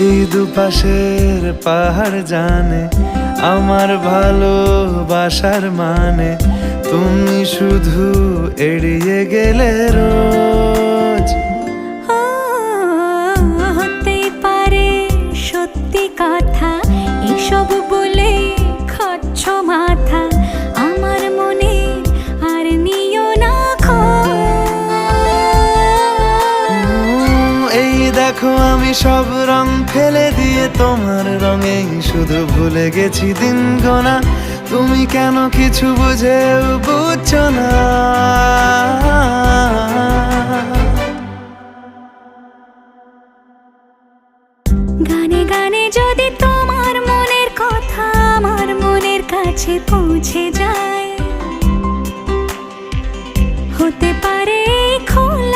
এই দুপাশের পাহাড় জানে আমার ভালোবাসার মানে, তুমি শুধু এড়িয়ে গেলে রোজ। হতেই পারে সত্যি কথা, এসব বলে খাচ্ছ মাথা আমার মনে, আর নিও না এই দেখো আমি সব রং ফেলে দিয়ে তোমার রঙেই শুধু ভুলে গেছি দিন গোনা, তুমি কেন কিছু বুঝেও বুঝছো না। গানে গানে যদি তোমার মনের কথা আমার মনের কাছে পৌঁছে যায়,